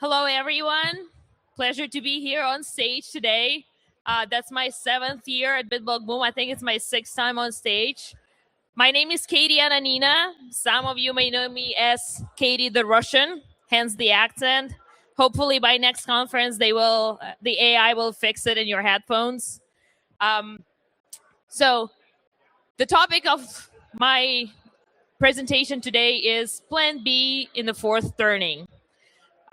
Hello, everyone. Pleasure to be here on stage today. That's my 7th year at BitBlockBoom. I think it's my 6th time on stage. My name is Katie Ananina. Some of you may know me as Katie the Russian, hence the accent. Hopefully, by next conference, the AI will fix it in your headphones. So, the topic of my presentation today is Plan B in the fourth turning.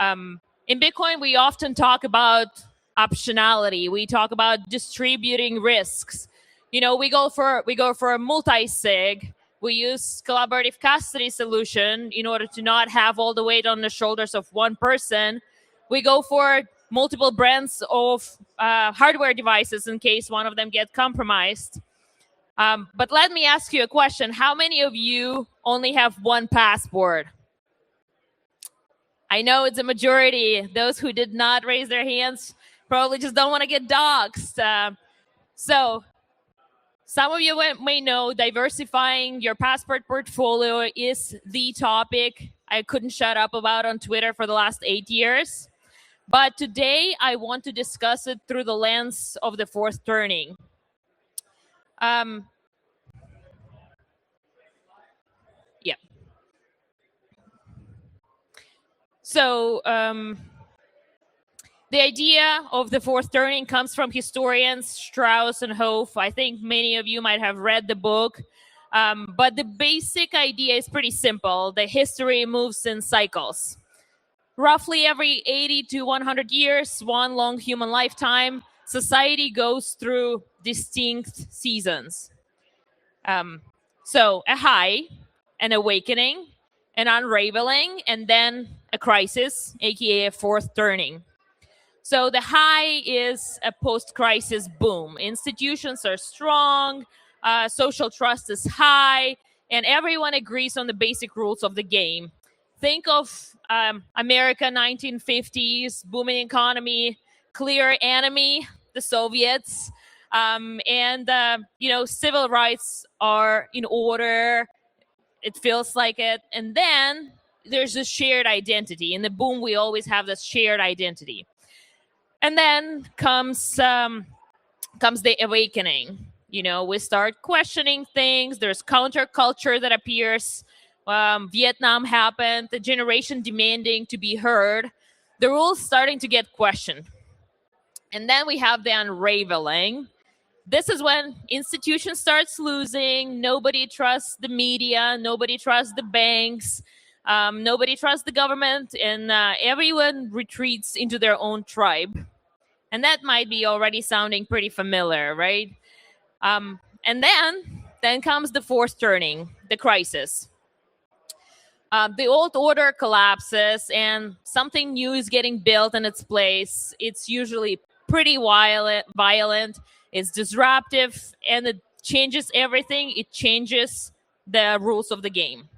In Bitcoin, we often talk about optionality. We talk about distributing risks. We go for a multi-sig. We use collaborative custody solution in order to not have all the weight on the shoulders of one person. We go for multiple brands of hardware devices in case one of them get compromised. But let me ask you a question. How many of you only have one passport? I know it's a majority. Those who did not raise their hands probably just don't want to get doxxed. So some of you may know diversifying your passport portfolio is the topic I couldn't shut up about on Twitter for the last 8 years. But today I want to discuss it through the lens of the fourth turning. So the idea of the fourth turning comes from historians Strauss and Hof. I think many of you might have read the book. But the basic idea is pretty simple. The history moves in cycles. Roughly every 80 to 100 years, one long human lifetime, society goes through distinct seasons. So a high, an awakening, an unraveling, and then a crisis, aka a fourth turning. So the high is a post-crisis boom. Institutions are strong, social trust is high, and everyone agrees on the basic rules of the game. Think of America 1950s, booming economy, clear enemy, the Soviets, and civil rights are in order. It feels like it. And then there's a shared identity. In the boom, we always have this shared identity. And then comes the awakening. We start questioning things. There's counterculture that appears. Vietnam happened. The generation demanding to be heard. The rules starting to get questioned. And then we have the unraveling. This is when institutions starts losing. Nobody trusts the media. Nobody trusts the banks. Nobody trusts the government. And everyone retreats into their own tribe. And that might be already sounding pretty familiar, right? And then comes the fourth turning, the crisis. The old order collapses and something new is getting built in its place. It's usually pretty violent. It's disruptive, and it changes everything. It changes the rules of the game.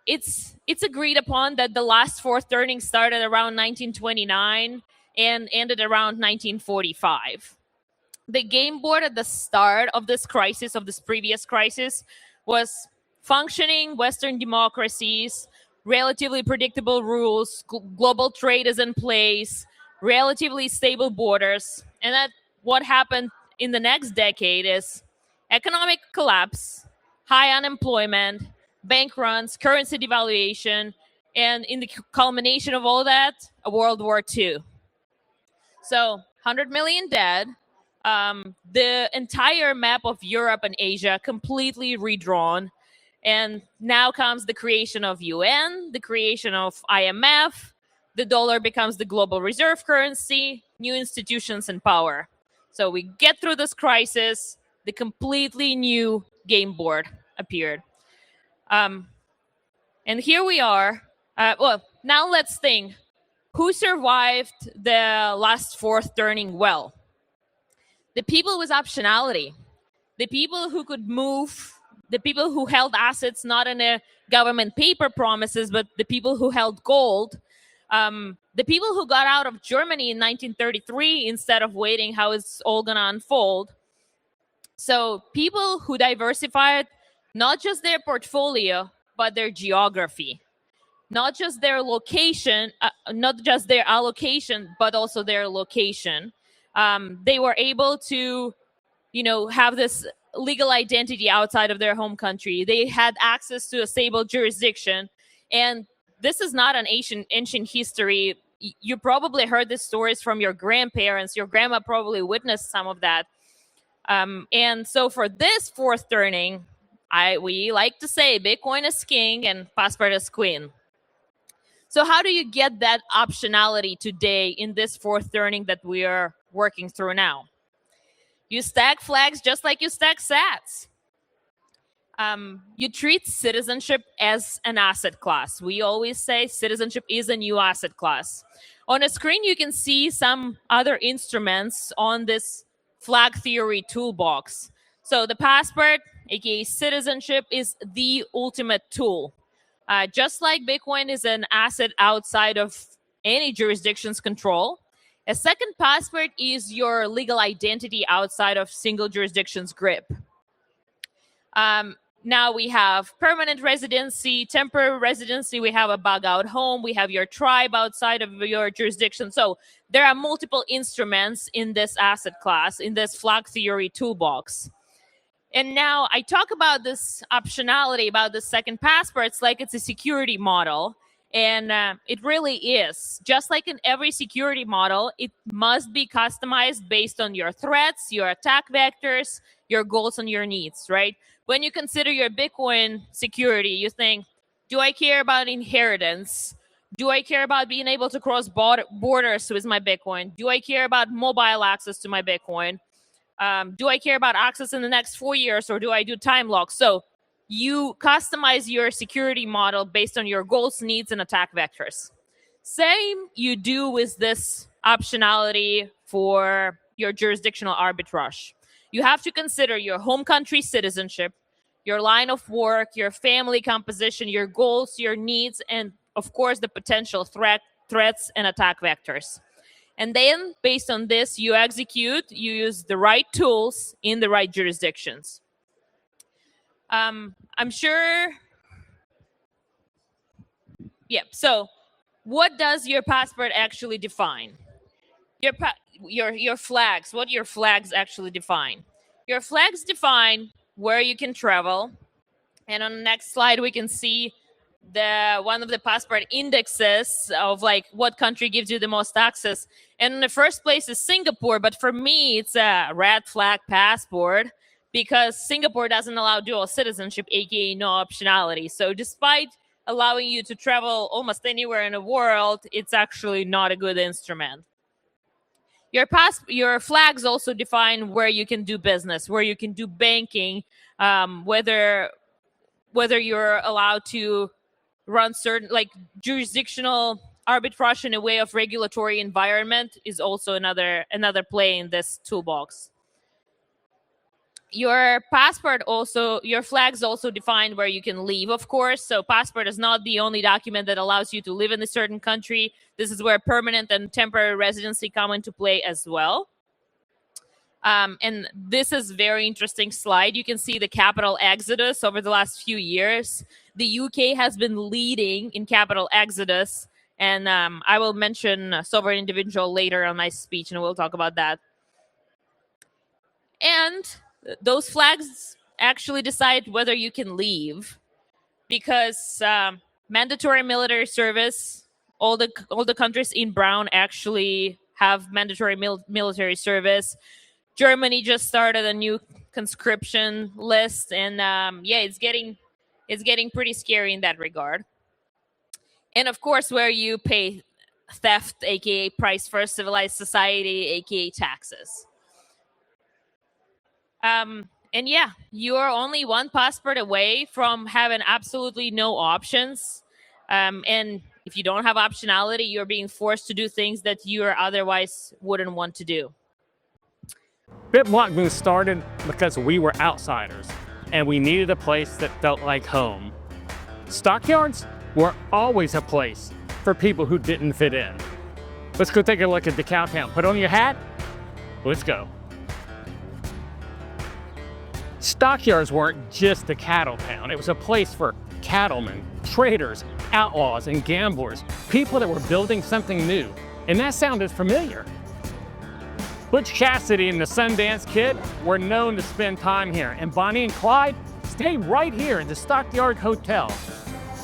It's agreed upon that the last fourth turning started around 1929 and ended around 1945. The game board at the start of this crisis, of this previous crisis, was functioning Western democracies, relatively predictable rules, global trade is in place, relatively stable borders, and that what happened in the next decade is economic collapse, high unemployment, bank runs, currency devaluation, and in the culmination of all that, a World War II. So 100 million dead, the entire map of Europe and Asia completely redrawn. And now comes the creation of UN, the creation of IMF, the dollar becomes the global reserve currency, new institutions in power. So we get through this crisis, the completely new game board appeared. And here we are. Now let's think. Who survived the last fourth turning well? The people with optionality. The people who could move. The people who held assets not in a government paper promises, but the people who held gold. The people who got out of Germany in 1933 instead of waiting how it's all going to unfold. So people who diversified not just their portfolio, but their geography. not just their location, not just their allocation, but also their location. They were able to, have this legal identity outside of their home country. They had access to a stable jurisdiction. And this is not an ancient history. You probably heard these stories from your grandparents. Your grandma probably witnessed some of that. And so for this fourth turning, we like to say Bitcoin is king and Passport is queen. So how do you get that optionality today in this fourth turning that we are working through now? You stack flags just like you stack sats. You treat citizenship as an asset class. We always say citizenship is a new asset class. On a screen, you can see some other instruments on this flag theory toolbox. So the passport, aka citizenship, is the ultimate tool. Just like Bitcoin is an asset outside of any jurisdiction's control, a second passport is your legal identity outside of single jurisdiction's grip. Now we have permanent residency, temporary residency, we have a bug out home, we have your tribe outside of your jurisdiction. So there are multiple instruments in this asset class, in this flag theory toolbox. And now I talk about this optionality, about the second passports, like it's a security model. And it really is. Just like in every security model, it must be customized based on your threats, your attack vectors, your goals, and your needs, right? When you consider your Bitcoin security, you think, do I care about inheritance? Do I care about being able to cross borders with my Bitcoin? Do I care about mobile access to my Bitcoin? Do I care about access in the next 4 years, or do I do time locks? So you customize your security model based on your goals, needs, and attack vectors. Same you do with this optionality for your jurisdictional arbitrage. You have to consider your home country citizenship, your line of work, your family composition, your goals, your needs, and of course the potential threats and attack vectors. And then based on this, you use the right tools in the right jurisdictions. I'm sure. Yeah. So, what does your passport actually define? Your flags. What your flags actually define? Your flags define where you can travel. And on the next slide, we can see one of the passport indexes of like what country gives you the most access. And in the first place is Singapore, but for me, it's a red flag passport, because Singapore doesn't allow dual citizenship, aka no optionality. So despite allowing you to travel almost anywhere in the world, it's actually not a good instrument. Your flags also define where you can do business, where you can do banking, whether you're allowed to run certain like jurisdictional arbitrage in a way of regulatory environment is also another play in this toolbox. Your flags also define where you can leave, of course. So passport is not the only document that allows you to live in a certain country. This is where permanent and temporary residency come into play as well. And this is very interesting slide. You can see the capital exodus over the last few years. The UK has been leading in capital exodus. And I will mention sovereign individual later on my speech, and we'll talk about that. And those flags actually decide whether you can leave, because mandatory military service, all the countries in brown actually have mandatory military service. Germany just started a new conscription list, and it's getting pretty scary in that regard. And of course, where you pay theft, aka price for a civilized society, aka taxes. And you are only one passport away from having absolutely no options. And if you don't have optionality, you're being forced to do things that you otherwise wouldn't want to do. BitBlockBoom started because we were outsiders, and we needed a place that felt like home. Stockyards were always a place for people who didn't fit in. Let's go take a look at the cow town. Put on your hat. Let's go. Stockyards weren't just a cattle town. It was a place for cattlemen, traders, outlaws and gamblers, people that were building something new. And that sounded familiar. Butch Cassidy and the Sundance Kid were known to spend time here, and Bonnie and Clyde stayed right here at the Stockyard Hotel.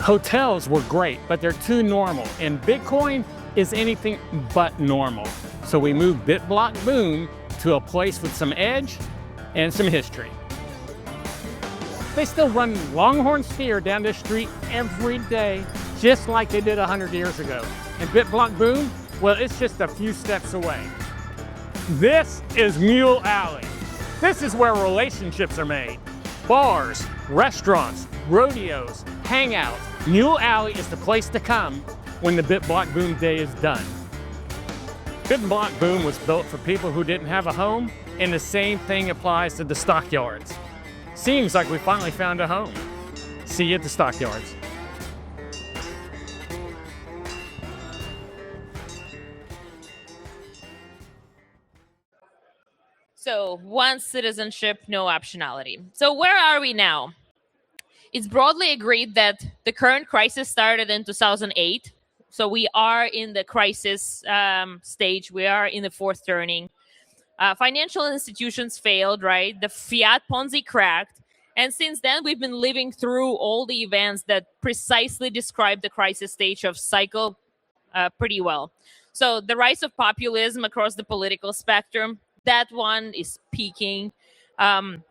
Hotels were great, but they're too normal, and Bitcoin is anything but normal. So we moved BitBlockBoom to a place with some edge and some history. They still run Longhorn Steer down this street every day, just like they did 100 years ago. And BitBlockBoom, well, it's just a few steps away. This is Mule Alley. This is where relationships are made. Bars, restaurants, rodeos, hangouts. Mule Alley is the place to come when the BitBlockBoom day is done. BitBlockBoom was built for people who didn't have a home, and the same thing applies to the stockyards. Seems like we finally found a home. See you at the stockyards. So, one citizenship, no optionality. So, where are we now? It's broadly agreed that the current crisis started in 2008. So, we are in the crisis stage. We are in the fourth turning. Financial institutions failed, right? The fiat Ponzi cracked. And since then, we've been living through all the events that precisely describe the crisis stage of cycle pretty well. So, the rise of populism across the political spectrum, that one is peaking. The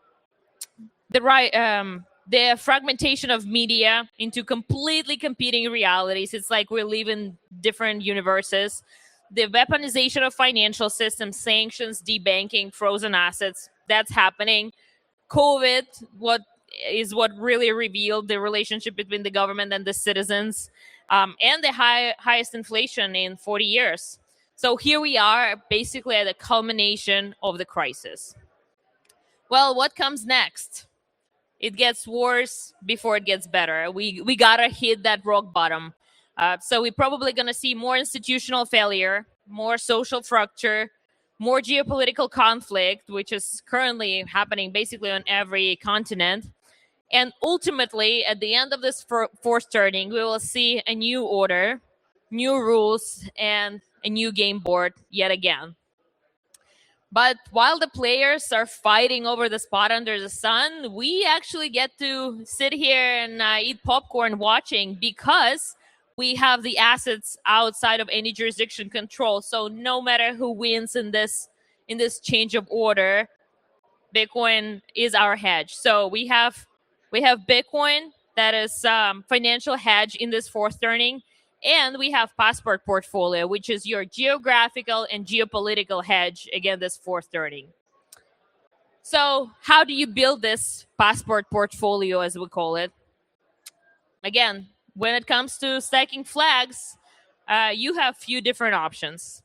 fragmentation of media into completely competing realities. It's like we live in different universes. The weaponization of financial systems, sanctions, debanking, frozen assets, that's happening. COVID, what really revealed the relationship between the government and the citizens, and the highest inflation in 40 years. So here we are, basically at the culmination of the crisis. Well, what comes next? It gets worse before it gets better. We gotta hit that rock bottom. So we're probably gonna see more institutional failure, more social fracture, more geopolitical conflict, which is currently happening basically on every continent. And ultimately, at the end of this fourth turning, we will see a new order, new rules, and a new game board yet again. But while the players are fighting over the spot under the sun, we actually get to sit here and eat popcorn watching, because we have the assets outside of any jurisdiction control. So no matter who wins in this change of order, Bitcoin is our hedge. So we have Bitcoin that is financial hedge in this fourth turning. And we have Passport Portfolio, which is your geographical and geopolitical hedge against this fourth turning. So how do you build this Passport Portfolio, as we call it? Again, when it comes to stacking flags, you have few different options.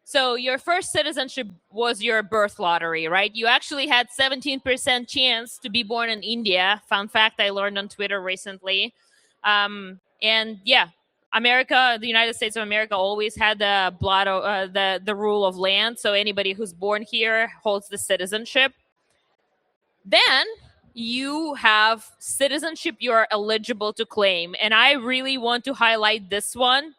So your first citizenship was your birth lottery, right? You actually had 17% chance to be born in India. Fun fact I learned on Twitter recently. And yeah, America, the United States of America, always had the rule of land. So anybody who's born here holds the citizenship. Then you have citizenship you're eligible to claim. And I really want to highlight this one.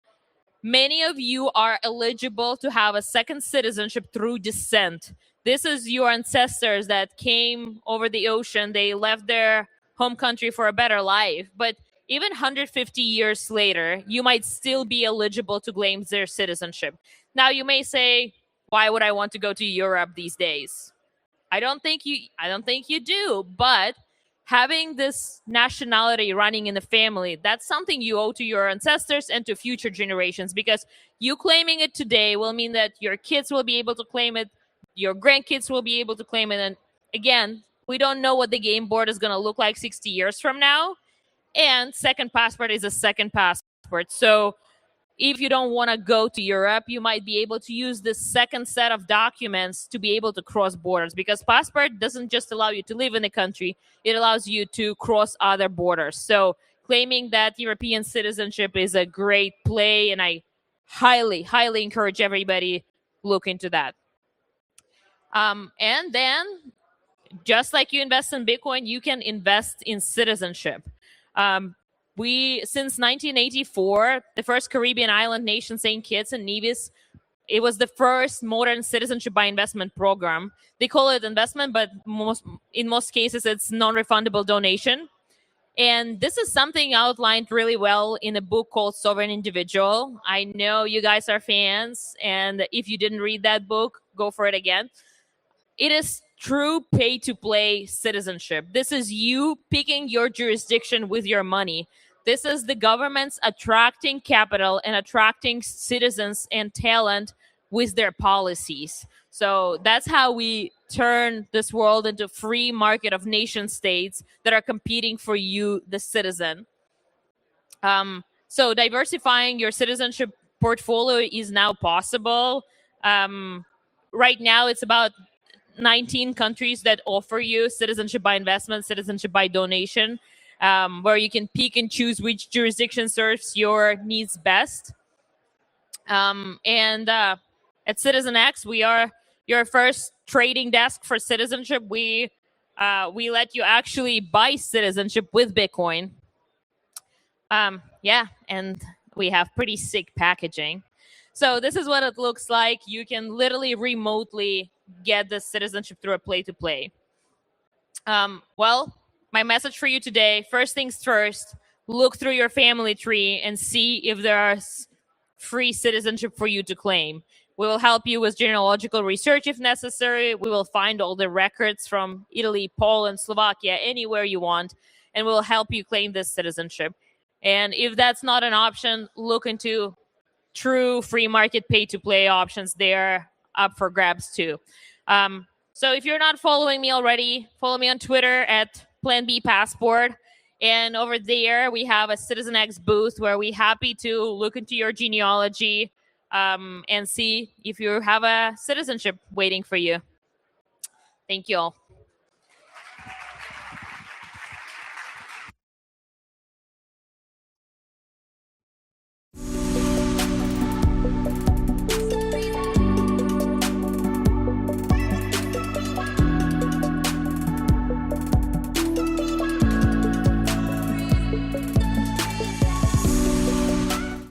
Many of you are eligible to have a second citizenship through descent. This is your ancestors that came over the ocean. They left their home country for a better life. But even 150 years later, you might still be eligible to claim their citizenship. Now, you may say, why would I want to go to Europe these days? I don't think you do, but having this nationality running in the family, that's something you owe to your ancestors and to future generations, because you claiming it today will mean that your kids will be able to claim it, your grandkids will be able to claim it. And again, we don't know what the game board is going to look like 60 years from now. And second passport is a second passport. So if you don't want to go to Europe, you might be able to use this second set of documents to be able to cross borders, because passport doesn't just allow you to live in the country, it allows you to cross other borders. So claiming that European citizenship is a great play, and I highly, highly encourage everybody look into that. And then, just like you invest in Bitcoin, you can invest in citizenship. since 1984, the first Caribbean island nation, St. Kitts and Nevis, it was the first modern citizenship by investment program. They call it investment, but in most cases, it's non-refundable donation. And this is something outlined really well in a book called Sovereign Individual. I know you guys are fans, and if you didn't read that book, go for it again. It is true pay-to-play citizenship. This is you picking your jurisdiction with your money. This is the governments attracting capital and attracting citizens and talent with their policies. So that's how we turn this world into a free market of nation states that are competing for you, the citizen. So diversifying your citizenship portfolio is now possible. Right now, it's about 19 countries that offer you citizenship by investment, citizenship by donation, where you can pick and choose which jurisdiction serves your needs best. And at Citizen X, we are your first trading desk for citizenship. We let you actually buy citizenship with Bitcoin. Yeah, and we have pretty sick packaging. So this is what it looks like. You can literally remotely get the citizenship through a play-to-play. Well, my message for you today, first things first, look through your family tree and see if there is free citizenship for you to claim. We will help you with genealogical research if necessary. We will find all the records from Italy, Poland, Slovakia, anywhere you want, and we'll help you claim this citizenship. And if that's not an option, look into true free market pay-to-play options. They're up for grabs too. So if you're not following me already, follow me on Twitter at Plan B Passport. And over there, we have a Citizen X booth where we're happy to look into your genealogy and see if you have a citizenship waiting for you. Thank you all.